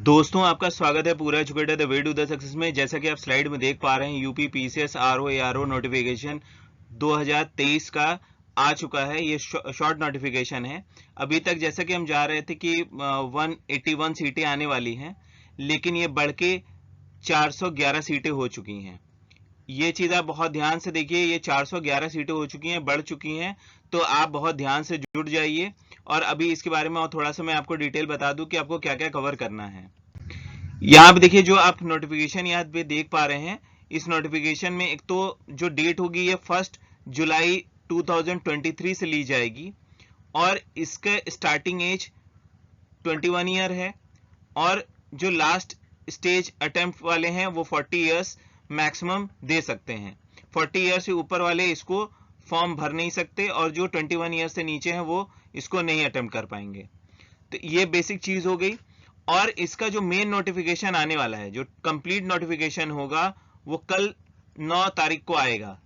दोस्तों आपका स्वागत है पूरा educator the way to the success में। जैसा कि आप स्लाइड में देख पा रहे हैं, UP PCS RO ARO notification 2023 का आ चुका है। ये शॉर्ट नोटिफिकेशन है। अभी तक जैसा कि हम जा रहे थे कि 181 सीटें आने वाली हैं, लेकिन ये बढ़ के 411 सीटें हो चुकी हैं। ये चीज आप बहुत ध्यान से देखिए, ये 411 सीटें हो चुकी हैं, बढ़ चुकी हैं, तो आप बहुत ध्यान से जुड़ जाइए। और अभी इसके बारे में और थोड़ा सा मैं आपको डिटेल बता दूं कि आपको क्या क्या कवर करना है। यहाँ पे देखिए, जो आप नोटिफिकेशन यहाँ पे देख पा रहे हैं, इस नोटिफिकेशन में एक तो जो डेट होगी ये 1 जुलाई 2023 से ली जाएगी, और इसका स्टार्टिंग एज 21 ईयर है, और जो लास्ट स्टेज अटेम्प्ट वाले हैं वो 40 ईयर्स मैक्सिमम दे सकते हैं। 40 ईयर से ऊपर वाले इसको फॉर्म भर नहीं सकते, और जो 21 ईयर से नीचे हैं वो इसको नहीं अटेम्प्ट कर पाएंगे। तो ये बेसिक चीज हो गई। और इसका जो मेन नोटिफिकेशन आने वाला है, जो कंप्लीट नोटिफिकेशन होगा, वो कल 9 तारीख को आएगा।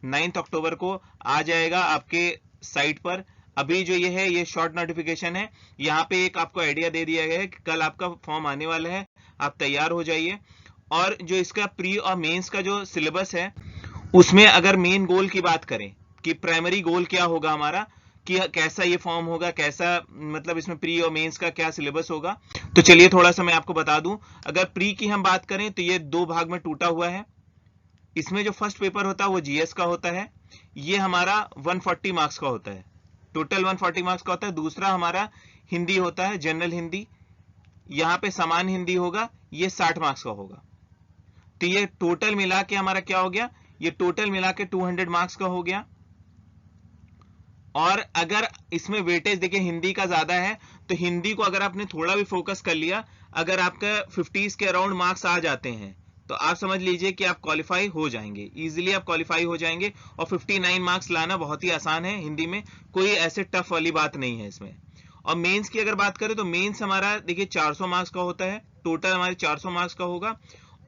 9 अक्टूबर को आ जाएगा आपके साइट पर। अभी जो ये है, ये शॉर्ट नोटिफिकेशन है। यहाँ पे एक आपको आइडिया दे दिया गया है कि कल आपका फॉर्म आने वाला है, आप तैयार हो जाइए। और जो इसका प्री और मेंस का जो सिलेबस है, उसमें अगर मेन गोल की बात करें कि प्राइमरी गोल क्या होगा हमारा, कि कैसा ये फॉर्म होगा, कैसा मतलब इसमें प्री और मेंस का क्या सिलेबस होगा, तो चलिए थोड़ा सा मैं आपको बता दूं। अगर प्री की हम बात करें तो ये 2 भाग में टूटा हुआ है। इसमें जो फर्स्ट पेपर होता है वो जीएस का होता है, ये हमारा 140 मार्क्स का होता है, टोटल 140 मार्क्स का होता है। दूसरा हमारा हिंदी होता है, जनरल हिंदी, यहाँ पे समान हिंदी होगा, ये 60 मार्क्स का होगा। तो ये टोटल मिला के हमारा क्या हो गया, ये टोटल मिला के 200 मार्क्स का हो गया। और अगर इसमें वेटेज देखिए हिंदी का ज्यादा है, तो हिंदी को अगर आपने थोड़ा भी फोकस कर लिया, अगर आपका 50s के अराउंड मार्क्स आ जाते हैं, तो आप समझ लीजिए कि आप क्वालिफाई हो जाएंगे, इजीली आप क्वालिफाई हो जाएंगे। और 59 मार्क्स लाना बहुत ही आसान है हिंदी में, कोई ऐसे टफ वाली बात नहीं है इसमें। और मेंस की अगर बात करें तो मेंस हमारा देखिए 400 मार्क्स का होता है, टोटल हमारे 400 मार्क्स का होगा।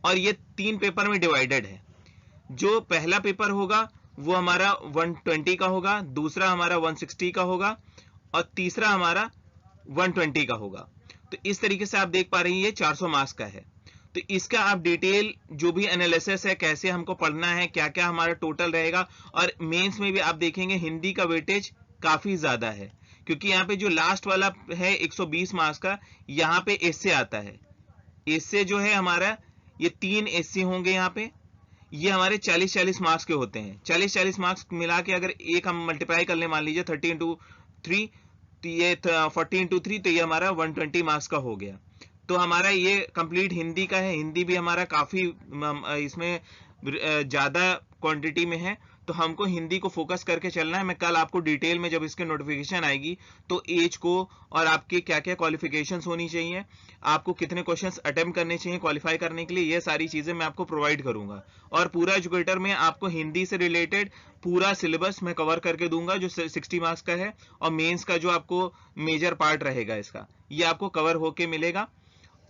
और ये 3 पेपर में डिवाइडेड है। जो पहला पेपर होगा वो हमारा 120 का होगा, दूसरा हमारा 160 का होगा, और तीसरा हमारा 120 का होगा। तो इस तरीके से आप देख पा रही हैं, ये 400 मार्क्स का है। तो इसका आप डिटेल जो भी एनालिसिस है, कैसे हमको पढ़ना है, क्या क्या हमारा टोटल रहेगा। और मेंस में भी आप देखेंगे हिंदी का वेटेज काफी ज्यादा है, क्योंकि यहाँ पे जो लास्ट वाला है 120 मार्क्स का, यहाँ पे एस्से आता है। एस्से जो है हमारा, ये 3 एस्से होंगे यहाँ पे, ये हमारे 40-40 मार्क्स के होते हैं। 40-40 मार्क्स मिला के अगर एक हम मल्टीप्लाई कर ले, मान लीजिए 30 इंटू 3, तो ये 40 इंटू 3, तो ये हमारा 120 मार्क्स का हो गया। तो हमारा ये कंप्लीट हिंदी का है। हिंदी भी हमारा काफी इसमें ज्यादा क्वांटिटी में है, तो हमको हिंदी को फोकस करके चलना है। मैं कल आपको डिटेल में जब इसके नोटिफिकेशन आएगी, तो एज को और आपके क्या क्या क्वालिफिकेशंस होनी चाहिए, आपको कितने क्वेश्चंस अटेम्प्ट करने चाहिए क्वालिफाई करने के लिए, ये सारी चीजें मैं आपको प्रोवाइड करूंगा। और पूरा एजुकेटर में आपको हिंदी से रिलेटेड पूरा सिलेबस मैं कवर करके दूंगा, जो 60 मार्क्स का है। और मेंस का जो आपको मेजर पार्ट रहेगा इसका, ये आपको कवर होके मिलेगा।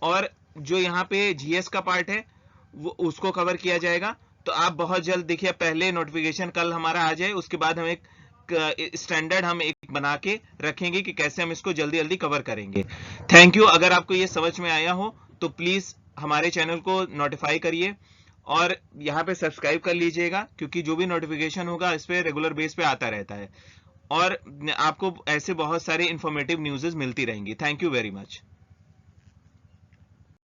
और जो यहाँ पे जीएस का पार्ट है, वो उसको कवर किया जाएगा। तो आप बहुत जल्द देखिए, पहले नोटिफिकेशन कल हमारा आ जाए, उसके बाद हम एक स्टैंडर्ड हम एक बना के रखेंगे कि कैसे हम इसको जल्दी जल्दी कवर करेंगे। Thank you. अगर आपको ये समझ में आया हो तो प्लीज हमारे चैनल को नोटिफाई करिए, और यहाँ पे सब्सक्राइब कर लीजिएगा, क्योंकि जो भी नोटिफिकेशन होगा इस पे रेगुलर बेस पे आता रहता है, और आपको ऐसे बहुत सारे इंफॉर्मेटिव न्यूज़ मिलती रहेंगी। Thank you very much.